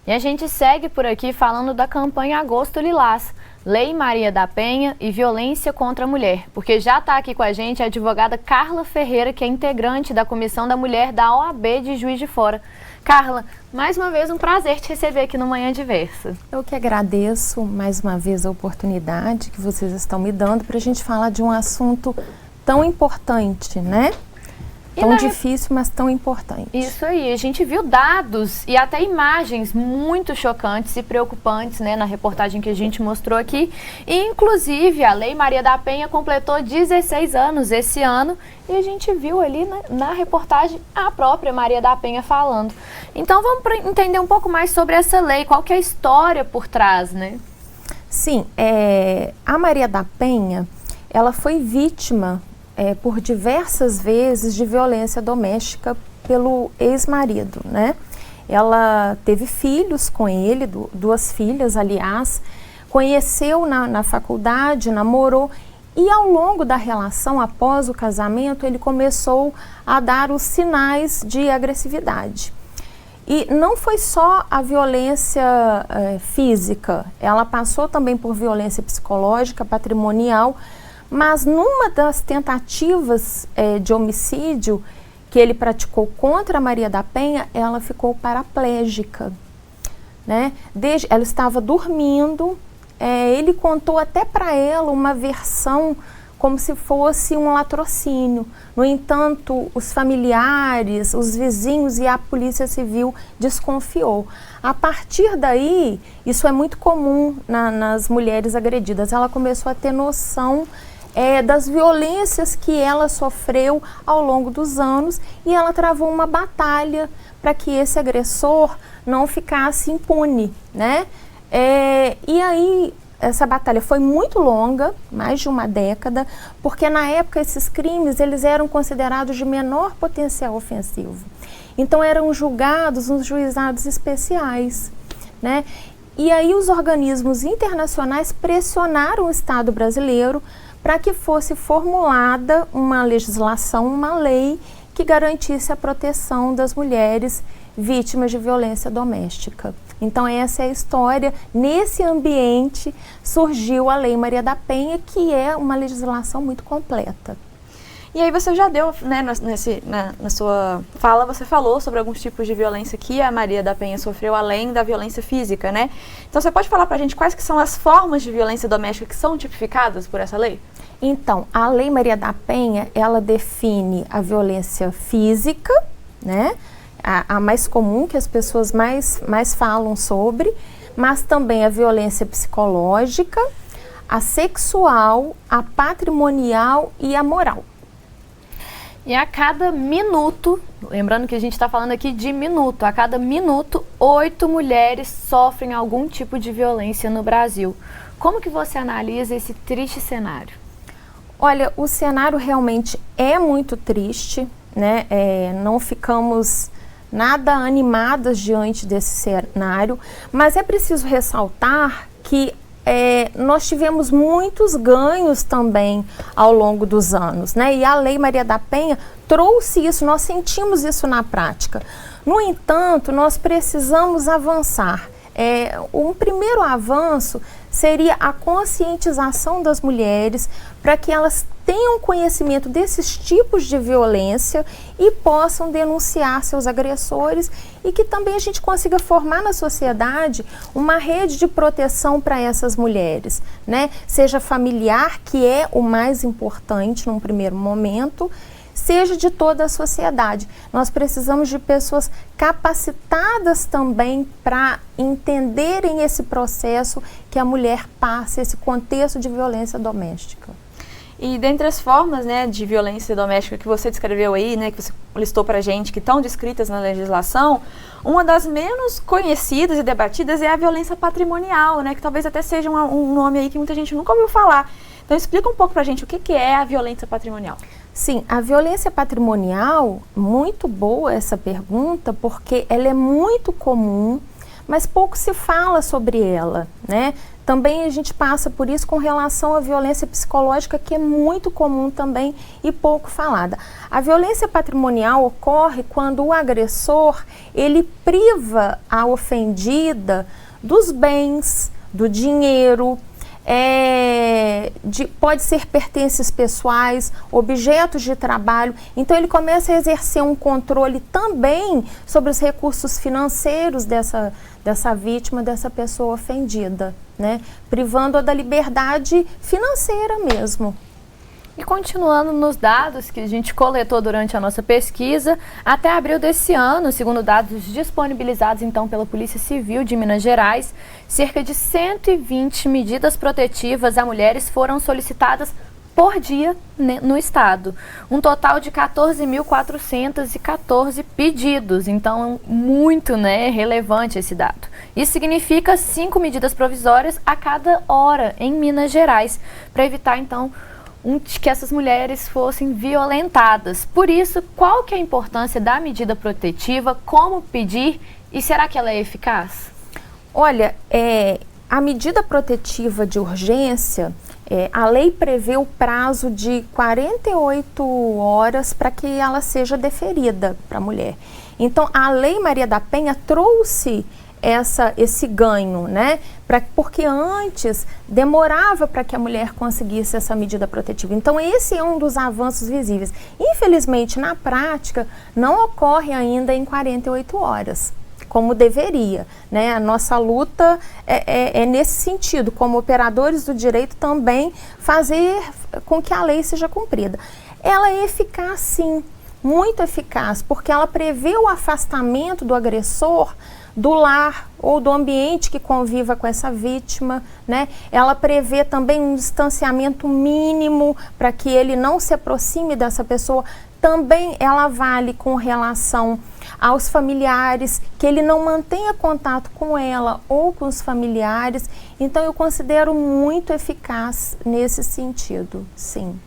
E a gente segue por aqui falando da campanha Agosto Lilás, Lei Maria da Penha e Violência contra a Mulher, porque já está aqui com a gente a advogada Carla Ferreira, que é integrante da Comissão da Mulher da OAB de Juiz de Fora. Carla, mais uma vez um prazer te receber aqui no Manhã Diversa. Eu que agradeço mais uma vez a oportunidade que vocês estão me dando para a gente falar de um assunto tão importante, né? Tão difícil, mas tão importante. Isso aí, a gente viu dados e até imagens muito chocantes e preocupantes, né, na reportagem que a gente mostrou aqui. E, inclusive, a Lei Maria da Penha completou 16 anos esse ano e a gente viu ali na reportagem a própria Maria da Penha falando. Então, vamos entender um pouco mais sobre essa lei, qual que é a história por trás, né? Sim, a Maria da Penha, ela foi vítima por diversas vezes de violência doméstica pelo ex-marido, né? Ela teve filhos com ele, duas filhas, aliás, conheceu na faculdade, namorou, e ao longo da relação, após o casamento, ele começou a dar os sinais de agressividade. E não foi só a violência física, ela passou também por violência psicológica, patrimonial, mas numa das tentativas de homicídio que ele praticou contra a Maria da Penha, ela ficou paraplégica, né? Ela estava dormindo, ele contou até para ela uma versão como se fosse um latrocínio. No entanto, os familiares, os vizinhos e a Polícia Civil desconfiou. A partir daí, isso é muito comum nas mulheres agredidas, ela começou a ter noção das violências que ela sofreu ao longo dos anos e ela travou uma batalha para que esse agressor não ficasse impune, né? E aí essa batalha foi muito longa, mais de uma década, porque na época esses crimes eles eram considerados de menor potencial ofensivo. Então eram julgados nos juizados especiais, né? E aí os organismos internacionais pressionaram o Estado brasileiro para que fosse formulada uma legislação, uma lei que garantisse a proteção das mulheres vítimas de violência doméstica. Então essa é a história. Nesse ambiente surgiu a Lei Maria da Penha, que é uma legislação muito completa. E aí você já deu, né, na sua fala, você falou sobre alguns tipos de violência que a Maria da Penha sofreu, além da violência física, né? Então você pode falar pra gente quais que são as formas de violência doméstica que são tipificadas por essa lei? Então, a Lei Maria da Penha, ela define a violência física, né? A mais comum, que as pessoas mais falam sobre, mas também a violência psicológica, a sexual, a patrimonial e a moral. E a cada minuto, lembrando que a gente está falando aqui de minuto, a cada minuto, 8 mulheres sofrem algum tipo de violência no Brasil. Como que você analisa esse triste cenário? Olha, o cenário realmente é muito triste, né? Não ficamos nada animadas diante desse cenário, mas é preciso ressaltar que nós tivemos muitos ganhos também ao longo dos anos, né? E a Lei Maria da Penha trouxe isso, nós sentimos isso na prática. No entanto, nós precisamos avançar. Um primeiro avanço seria a conscientização das mulheres para que elas tenham conhecimento desses tipos de violência e possam denunciar seus agressores e que também a gente consiga formar na sociedade uma rede de proteção para essas mulheres, né? Seja familiar, que é o mais importante num primeiro momento, seja de toda a sociedade. Nós precisamos de pessoas capacitadas também para entenderem esse processo que a mulher passa, esse contexto de violência doméstica. E dentre as formas, né, de violência doméstica que você descreveu aí, né, que você listou pra gente, que estão descritas na legislação, uma das menos conhecidas e debatidas é a violência patrimonial, né, que talvez até seja um nome aí que muita gente nunca ouviu falar. Então explica um pouco pra gente o que é a violência patrimonial. Sim, a violência patrimonial, muito boa essa pergunta, porque ela é muito comum, mas pouco se fala sobre ela, né? Também a gente passa por isso com relação à violência psicológica, que é muito comum também e pouco falada. A violência patrimonial ocorre quando o agressor, ele priva a ofendida dos bens, do dinheiro, pode ser pertences pessoais, objetos de trabalho. Então ele começa a exercer um controle também sobre os recursos financeiros dessa vítima, dessa pessoa ofendida, né? Privando-a da liberdade financeira mesmo. E continuando nos dados que a gente coletou durante a nossa pesquisa, até abril desse ano, segundo dados disponibilizados então pela Polícia Civil de Minas Gerais, cerca de 120 medidas protetivas a mulheres foram solicitadas por dia no estado. Um total de 14.414 pedidos, então muito, né, relevante esse dado. Isso significa 5 medidas provisórias a cada hora em Minas Gerais, para evitar então que essas mulheres fossem violentadas. Por isso, qual que é a importância da medida protetiva, como pedir e será que ela é eficaz? Olha, a medida protetiva de urgência, a lei prevê o prazo de 48 horas para que ela seja deferida para a mulher. Então, a Lei Maria da Penha trouxe esse ganho, né? Porque antes demorava para que a mulher conseguisse essa medida protetiva. Então esse é um dos avanços visíveis. Infelizmente, na prática, não ocorre ainda em 48 horas, como deveria, né? A nossa luta é nesse sentido, como operadores do direito também, fazer com que a lei seja cumprida. Ela é eficaz, sim, muito eficaz, porque ela prevê o afastamento do agressor do lar ou do ambiente que conviva com essa vítima, né? Ela prevê também um distanciamento mínimo para que ele não se aproxime dessa pessoa. Também ela vale com relação aos familiares, que ele não mantenha contato com ela ou com os familiares. Então eu considero muito eficaz nesse sentido, sim.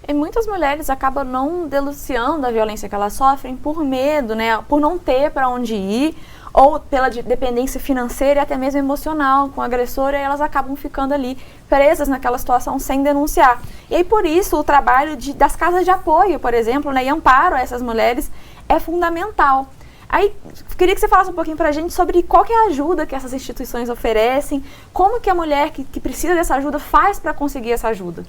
E muitas mulheres acabam não denunciando a violência que elas sofrem por medo, né? Por não ter para onde ir, ou pela dependência financeira e até mesmo emocional com o agressor, e elas acabam ficando ali presas naquela situação sem denunciar. E aí, por isso, o trabalho das casas de apoio, por exemplo, né, e amparo a essas mulheres é fundamental. Aí, queria que você falasse um pouquinho pra gente sobre qual que é a ajuda que essas instituições oferecem, como que a mulher que precisa dessa ajuda faz para conseguir essa ajuda.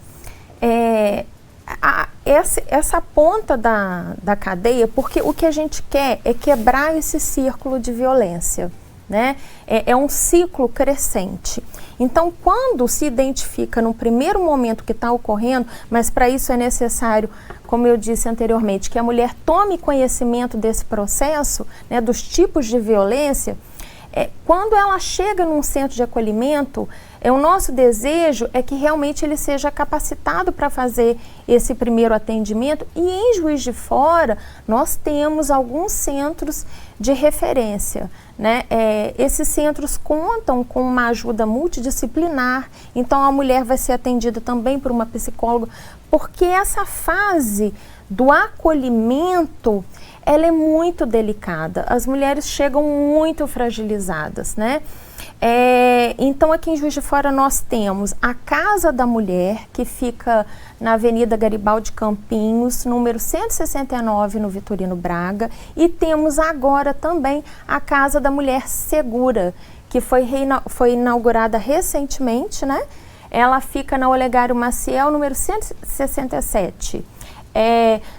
Essa ponta da cadeia, porque o que a gente quer é quebrar esse círculo de violência, né? É um ciclo crescente. Então, quando se identifica no primeiro momento que está ocorrendo, mas para isso é necessário, como eu disse anteriormente, que a mulher tome conhecimento desse processo, né, dos tipos de violência. Quando ela chega num centro de acolhimento, o nosso desejo é que realmente ele seja capacitado para fazer esse primeiro atendimento, e em Juiz de Fora nós temos alguns centros de referência, né? Esses centros contam com uma ajuda multidisciplinar, então a mulher vai ser atendida também por uma psicóloga, porque essa fase do acolhimento, ela é muito delicada. As mulheres chegam muito fragilizadas, né? Então, aqui em Juiz de Fora nós temos a Casa da Mulher, que fica na Avenida Garibaldi Campinhos, número 169, no Vitorino Braga. E temos agora também a Casa da Mulher Segura, que foi inaugurada recentemente, né? Ela fica na Olegário Maciel, número 167.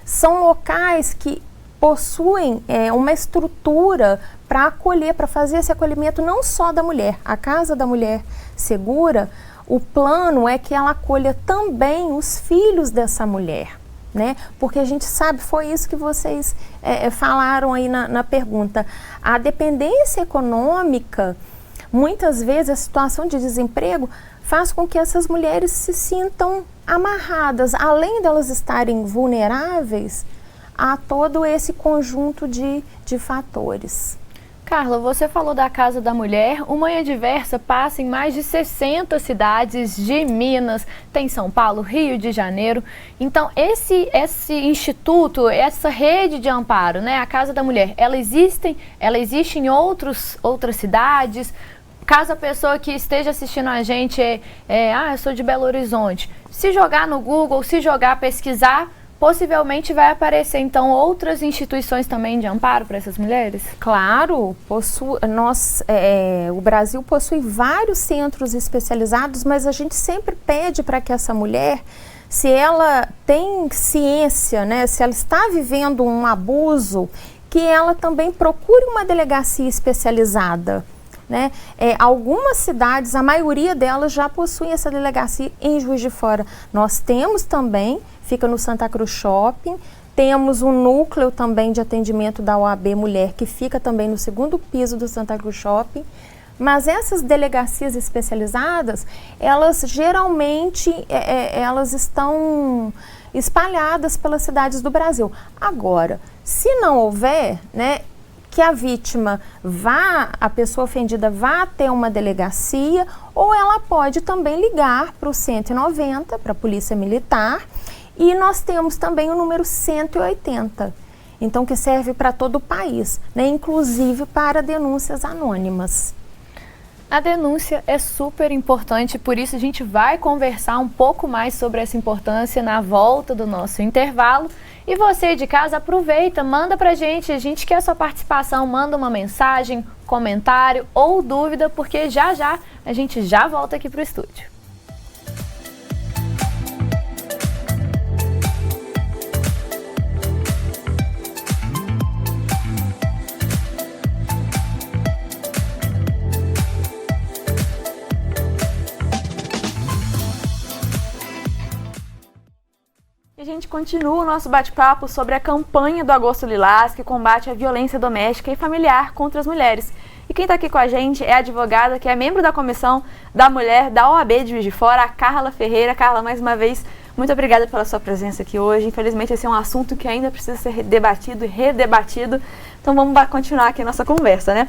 São locais que possuem uma estrutura para acolher, para fazer esse acolhimento não só da mulher. A Casa da Mulher Segura, o plano é que ela acolha também os filhos dessa mulher, né? Porque a gente sabe, foi isso que vocês falaram aí na pergunta. A dependência econômica, muitas vezes a situação de desemprego faz com que essas mulheres se sintam amarradas, além delas estarem vulneráveis a todo esse conjunto de fatores. Carla, você falou da Casa da Mulher. O Manhã Diversa passa em mais de 60 cidades de Minas, tem São Paulo, Rio de Janeiro. Então, esse instituto, essa rede de amparo, né, a Casa da Mulher, ela existe em outras cidades? Caso a pessoa que esteja assistindo a gente eu sou de Belo Horizonte, se jogar no Google, pesquisar, possivelmente vai aparecer, então, outras instituições também de amparo para essas mulheres? Claro, o Brasil possui vários centros especializados, mas a gente sempre pede para que essa mulher, se ela tem ciência, né, se ela está vivendo um abuso, que ela também procure uma delegacia especializada. Né? Algumas cidades, a maioria delas já possuem essa delegacia em Juiz de Fora. Nós temos também, fica no Santa Cruz Shopping, temos um núcleo também de atendimento da OAB Mulher, que fica também no 2º piso do Santa Cruz Shopping. Mas essas delegacias especializadas, elas geralmente elas estão espalhadas pelas cidades do Brasil. Agora, se não houver, né, que a vítima a pessoa ofendida vá até uma delegacia, ou ela pode também ligar para o 190, para a Polícia Militar, e nós temos também o número 180, então que serve para todo o país, né, inclusive para denúncias anônimas. A denúncia é super importante, por isso a gente vai conversar um pouco mais sobre essa importância na volta do nosso intervalo. E você de casa, aproveita, manda pra gente, a gente quer sua participação, manda uma mensagem, comentário ou dúvida, porque já a gente já volta aqui pro estúdio. A gente continua o nosso bate-papo sobre a campanha do Agosto Lilás, que combate a violência doméstica e familiar contra as mulheres. E quem está aqui com a gente é a advogada, que é membro da Comissão da Mulher da OAB de Juiz de Fora, a Carla Ferreira. Carla, mais uma vez, muito obrigada pela sua presença aqui hoje. Infelizmente, esse é um assunto que ainda precisa ser debatido e redebatido. Então, vamos continuar aqui a nossa conversa, né?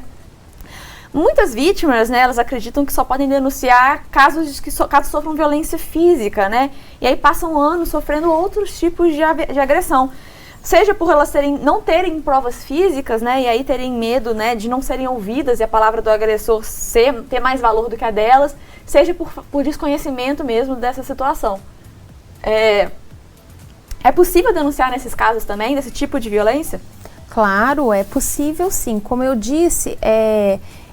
Muitas vítimas, né, elas acreditam que só podem denunciar caso sofram violência física, né? E aí passam anos sofrendo outros tipos de agressão. Seja por elas não terem provas físicas, né, e aí terem medo, né, de não serem ouvidas e a palavra do agressor ter mais valor do que a delas, seja por desconhecimento mesmo dessa situação. É possível denunciar nesses casos também, desse tipo de violência? Claro, é possível sim. Como eu disse,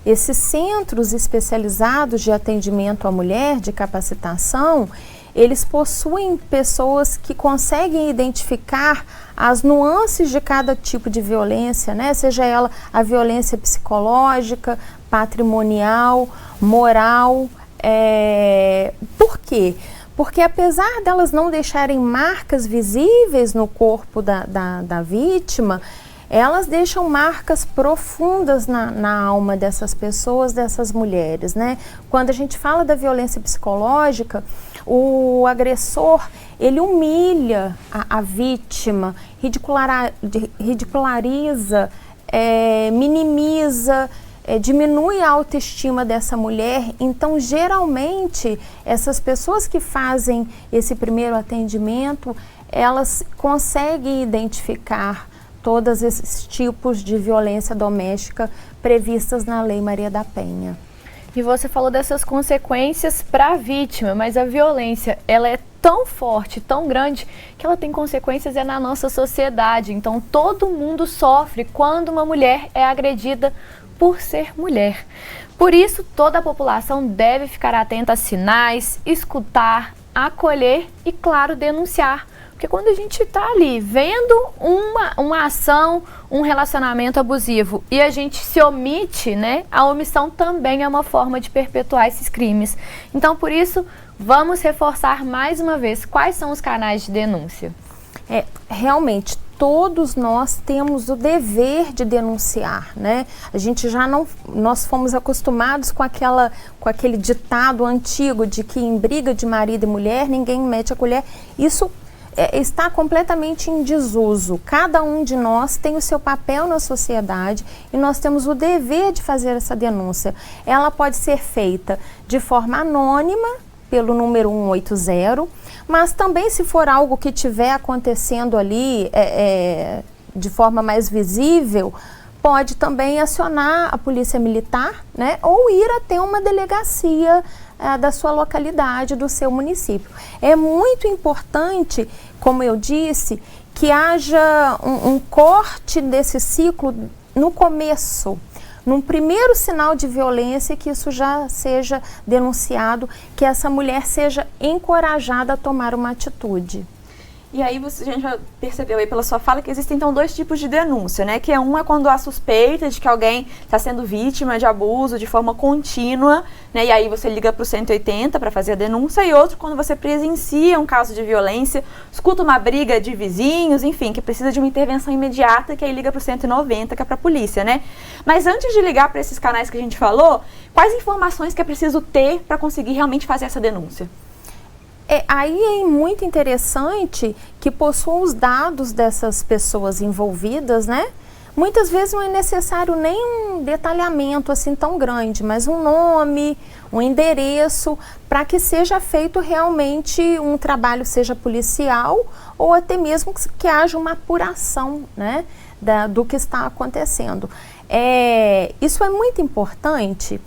esses centros especializados de atendimento à mulher, de capacitação, eles possuem pessoas que conseguem identificar as nuances de cada tipo de violência, né? Seja ela a violência psicológica, patrimonial, moral. Por quê? Porque apesar delas não deixarem marcas visíveis no corpo da vítima, elas deixam marcas profundas na alma dessas pessoas, dessas mulheres, né? Quando a gente fala da violência psicológica, o agressor, ele humilha a vítima, ridiculariza, minimiza, diminui a autoestima dessa mulher. Então, geralmente, essas pessoas que fazem esse primeiro atendimento, elas conseguem identificar todos esses tipos de violência doméstica previstas na Lei Maria da Penha. E você falou dessas consequências para a vítima, mas a violência, ela é tão forte, tão grande, que ela tem consequências na nossa sociedade. Então, todo mundo sofre quando uma mulher é agredida por ser mulher. Por isso, toda a população deve ficar atenta a sinais, escutar, acolher e, claro, denunciar. Porque quando a gente está ali vendo uma ação, um relacionamento abusivo e a gente se omite, né? A omissão também é uma forma de perpetuar esses crimes. Então, por isso, vamos reforçar mais uma vez quais são os canais de denúncia. Realmente, todos nós temos o dever de denunciar, né? A gente nós fomos acostumados com aquele ditado antigo de que em briga de marido e mulher ninguém mete a colher. Isso está completamente em desuso. Cada um de nós tem o seu papel na sociedade e nós temos o dever de fazer essa denúncia. Ela pode ser feita de forma anônima, pelo número 180, mas também se for algo que estiver acontecendo ali de forma mais visível, pode também acionar a polícia militar, né, ou ir até uma delegacia da sua localidade, do seu município. É muito importante, como eu disse, que haja um corte desse ciclo no começo, num primeiro sinal de violência, que isso já seja denunciado, que essa mulher seja encorajada a tomar uma atitude. E aí a gente já percebeu aí pela sua fala que existem então 2 tipos de denúncia, né? Que é uma quando há suspeita de que alguém está sendo vítima de abuso de forma contínua, né? E aí você liga para o 180 para fazer a denúncia, e outro quando você presencia um caso de violência, escuta uma briga de vizinhos, enfim, que precisa de uma intervenção imediata, que aí liga para o 190, que é para a polícia, né? Mas antes de ligar para esses canais que a gente falou, quais informações que é preciso ter para conseguir realmente fazer essa denúncia? Aí é muito interessante que possuam os dados dessas pessoas envolvidas, né? Muitas vezes não é necessário nem um detalhamento assim tão grande, mas um nome, um endereço, para que seja feito realmente um trabalho, seja policial, ou até mesmo que haja uma apuração, né, do que está acontecendo. Isso é muito importante,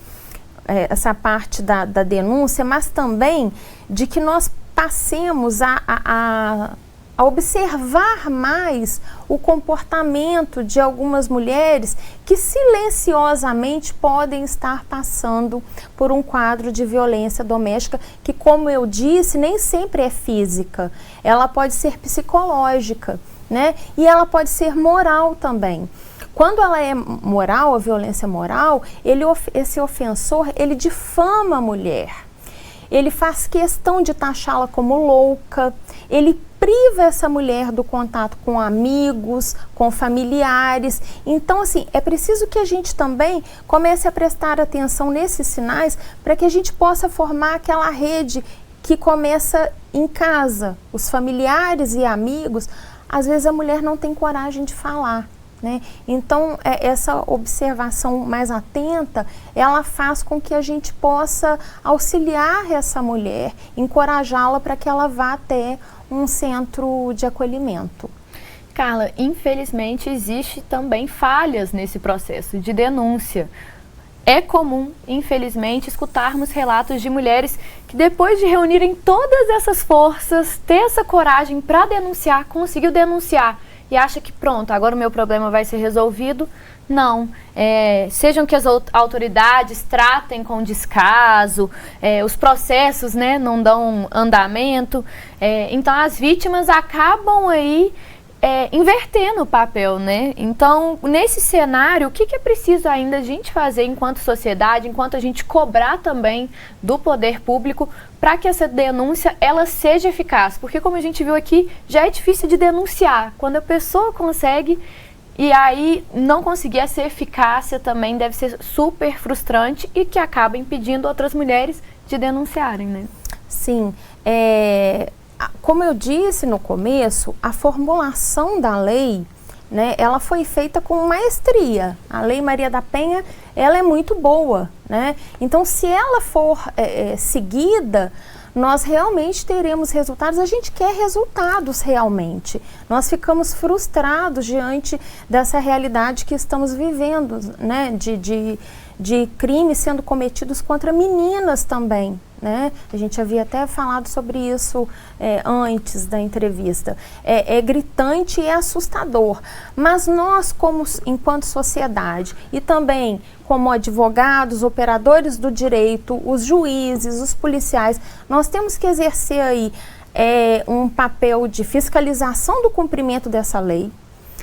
essa parte da denúncia, mas também de que nós passemos a observar mais o comportamento de algumas mulheres que silenciosamente podem estar passando por um quadro de violência doméstica que, como eu disse, nem sempre é física, ela pode ser psicológica, né? E ela pode ser moral também. Quando ela é moral, a violência moral, esse ofensor, ele difama a mulher. Ele faz questão de taxá-la como louca, ele priva essa mulher do contato com amigos, com familiares. Então, assim, é preciso que a gente também comece a prestar atenção nesses sinais para que a gente possa formar aquela rede que começa em casa. Os familiares e amigos, às vezes a mulher não tem coragem de falar, né? Então, essa observação mais atenta, ela faz com que a gente possa auxiliar essa mulher, encorajá-la para que ela vá até um centro de acolhimento. Carla, infelizmente existe também falhas nesse processo de denúncia. É comum, infelizmente, escutarmos relatos de mulheres que depois de reunirem todas essas forças, ter essa coragem para denunciar, conseguiu denunciar e acha que pronto, agora o meu problema vai ser resolvido. Não, sejam que as autoridades tratem com descaso, os processos, né, não dão andamento, então as vítimas acabam aí invertendo o papel, né? Então, nesse cenário, o que é preciso ainda a gente fazer enquanto sociedade, enquanto a gente cobrar também do poder público para que essa denúncia ela seja eficaz? Porque, como a gente viu aqui, já é difícil de denunciar. Quando a pessoa consegue e aí não conseguir essa eficácia também deve ser super frustrante e que acaba impedindo outras mulheres de denunciarem, né? Sim, como eu disse no começo, a formulação da lei, né, ela foi feita com maestria. A Lei Maria da Penha, ela é muito boa, né? Então, se ela for seguida, nós realmente teremos resultados. A gente quer resultados realmente. Nós ficamos frustrados diante dessa realidade que estamos vivendo, né, de crimes sendo cometidos contra meninas também, né? A gente havia até falado sobre isso antes da entrevista. É gritante e é assustador, mas nós, enquanto sociedade e também como advogados, operadores do direito, os juízes, os policiais, nós temos que exercer aí um papel de fiscalização do cumprimento dessa lei,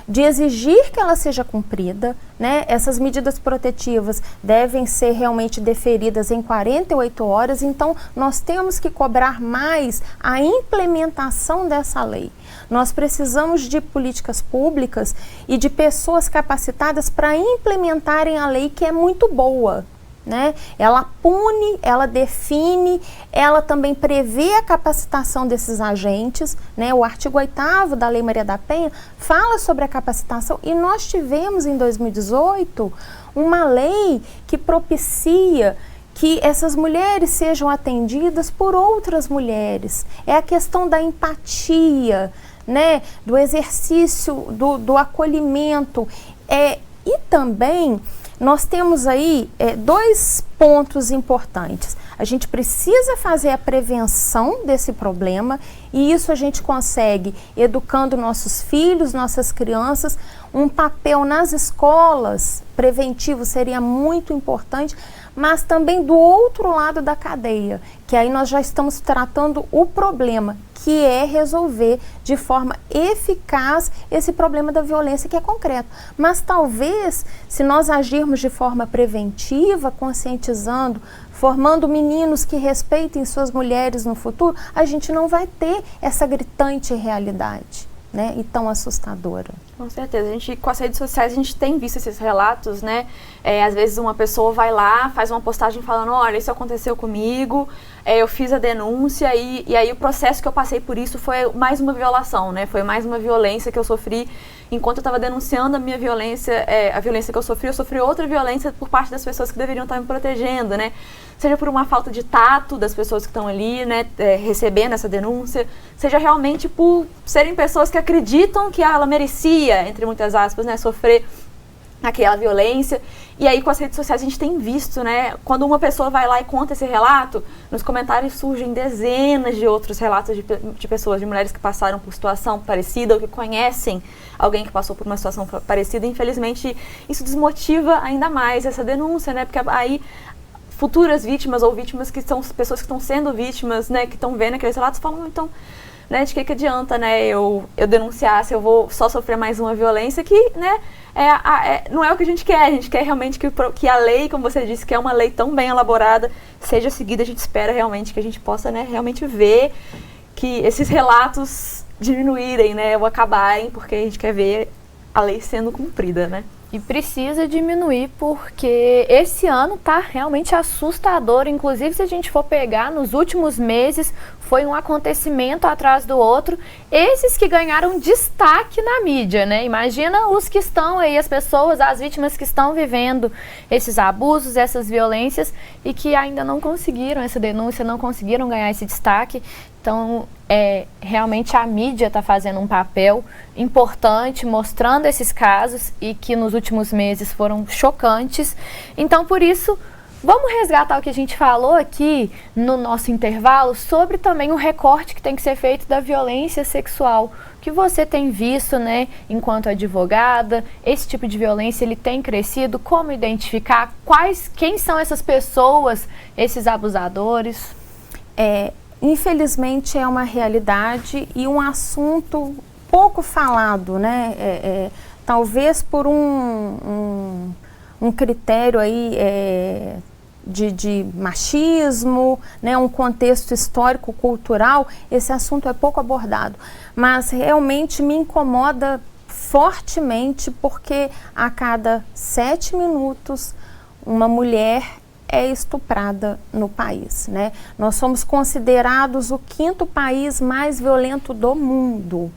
de exigir que ela seja cumprida, né? Essas medidas protetivas devem ser realmente deferidas em 48 horas, então nós temos que cobrar mais a implementação dessa lei. Nós precisamos de políticas públicas e de pessoas capacitadas para implementarem a lei, que é muito boa, né? Ela pune, ela define, ela também prevê a capacitação desses agentes, né? O artigo 8º da Lei Maria da Penha fala sobre a capacitação e nós tivemos em 2018 uma lei que propicia que essas mulheres sejam atendidas por outras mulheres. É a questão da empatia, né? Do exercício, do acolhimento. E também nós temos aí 2 pontos importantes. A gente precisa fazer a prevenção desse problema e isso a gente consegue educando nossos filhos, nossas crianças. Um papel nas escolas preventivo seria muito importante, mas também do outro lado da cadeia, que aí nós já estamos tratando o problema, que é resolver de forma eficaz esse problema da violência que é concreto. Mas talvez, se nós agirmos de forma preventiva, conscientizando, formando meninos que respeitem suas mulheres no futuro, a gente não vai ter essa gritante realidade, né, e tão assustadora. Com certeza, com as redes sociais a gente tem visto esses relatos, né? Às vezes uma pessoa vai lá, faz uma postagem falando, olha, isso aconteceu comigo, eu fiz a denúncia e aí o processo que eu passei por isso foi mais uma violação, né? Foi mais uma violência que eu sofri. Enquanto eu estava denunciando a minha violência, a violência que eu sofri outra violência por parte das pessoas que deveriam estar me protegendo, né? Seja por uma falta de tato das pessoas que estão ali, né, recebendo essa denúncia, seja realmente por serem pessoas que acreditam que ela merecia, entre muitas aspas, né, sofrer aquela violência. E aí com as redes sociais a gente tem visto, né, quando uma pessoa vai lá e conta esse relato, nos comentários surgem dezenas de outros relatos de pessoas, de mulheres que passaram por situação parecida ou que conhecem alguém que passou por uma situação parecida. Infelizmente isso desmotiva ainda mais essa denúncia, né, porque aí futuras vítimas ou vítimas que são pessoas que estão sendo vítimas, né, que estão vendo aqueles relatos, falam, então, né, de que adianta, né, eu denunciar se eu vou só sofrer mais uma violência que, né, não é o que a gente quer realmente que a lei, como você disse, que é uma lei tão bem elaborada, seja seguida. A gente espera realmente que a gente possa, né, realmente ver que esses relatos diminuírem, né, ou acabarem, porque a gente quer ver a lei sendo cumprida, né. E precisa diminuir porque esse ano tá realmente assustador. Inclusive, se a gente for pegar, nos últimos meses, foi um acontecimento atrás do outro. Esses que ganharam destaque na mídia, né? Imagina os que estão aí, as pessoas, as vítimas que estão vivendo esses abusos, essas violências e que ainda não conseguiram essa denúncia, não conseguiram ganhar esse destaque. Então, realmente a mídia está fazendo um papel importante, mostrando esses casos e que nos últimos meses foram chocantes. Então, por isso, vamos resgatar o que a gente falou aqui no nosso intervalo sobre também o recorte que tem que ser feito da violência sexual. O que você tem visto, né, enquanto advogada, esse tipo de violência ele tem crescido, como identificar, quem são essas pessoas, esses abusadores? Infelizmente é uma realidade e um assunto pouco falado, né? Talvez por um critério aí de machismo, né? Um contexto histórico, cultural, esse assunto é pouco abordado. Mas realmente me incomoda fortemente porque a cada 7 minutos uma mulher é estuprada no país, né? Nós somos considerados o 5º país mais violento do mundo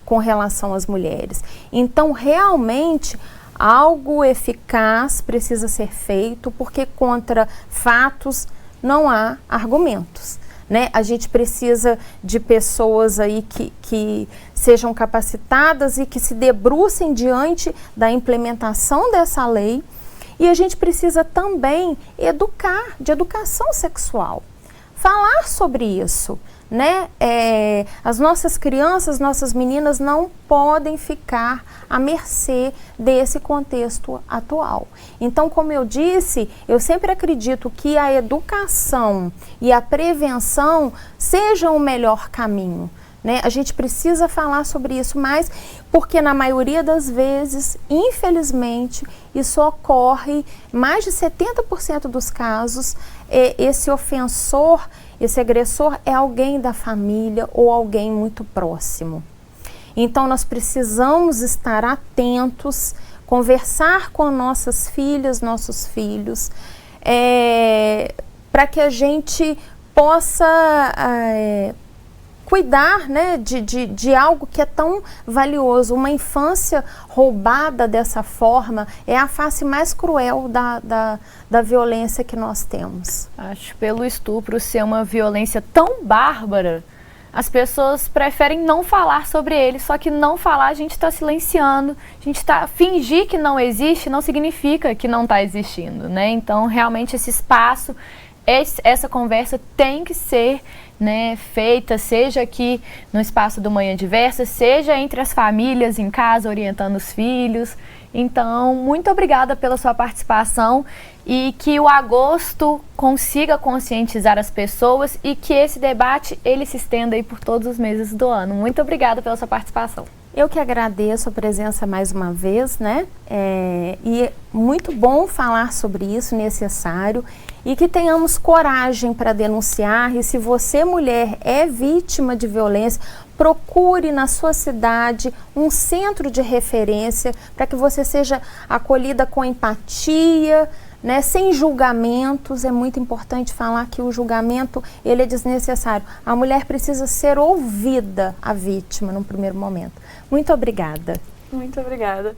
com relação às mulheres. Então, realmente, algo eficaz precisa ser feito, porque contra fatos não há argumentos, né? A gente precisa de pessoas aí que sejam capacitadas e que se debrucem diante da implementação dessa lei. E a gente precisa também educar, de educação sexual, falar sobre isso, né? As nossas crianças, nossas meninas não podem ficar à mercê desse contexto atual. Então, como eu disse, eu sempre acredito que a educação e a prevenção sejam o melhor caminho, né? A gente precisa falar sobre isso mais, porque na maioria das vezes, infelizmente, isso ocorre, mais de 70% dos casos, esse ofensor, esse agressor é alguém da família ou alguém muito próximo. Então nós precisamos estar atentos, conversar com nossas filhas, nossos filhos, para que a gente possa cuidar, né, de algo que é tão valioso. Uma infância roubada dessa forma é a face mais cruel da violência que nós temos. Acho que pelo estupro ser uma violência tão bárbara, as pessoas preferem não falar sobre ele, só que não falar a gente está silenciando, fingir que não existe não significa que não está existindo, né? Então realmente esse espaço, essa conversa tem que ser, né, feita, seja aqui no espaço do Manhã Diversa, seja entre as famílias em casa, orientando os filhos. Então, muito obrigada pela sua participação e que o agosto consiga conscientizar as pessoas e que esse debate ele se estenda aí por todos os meses do ano. Muito obrigada pela sua participação. Eu que agradeço a presença mais uma vez, né? E é muito bom falar sobre isso, necessário, e que tenhamos coragem para denunciar. E se você, mulher, é vítima de violência, procure na sua cidade um centro de referência para que você seja acolhida com empatia, né, sem julgamentos. É muito importante falar que o julgamento ele é desnecessário. A mulher precisa ser ouvida, a vítima, no primeiro momento. Muito obrigada. Muito obrigada.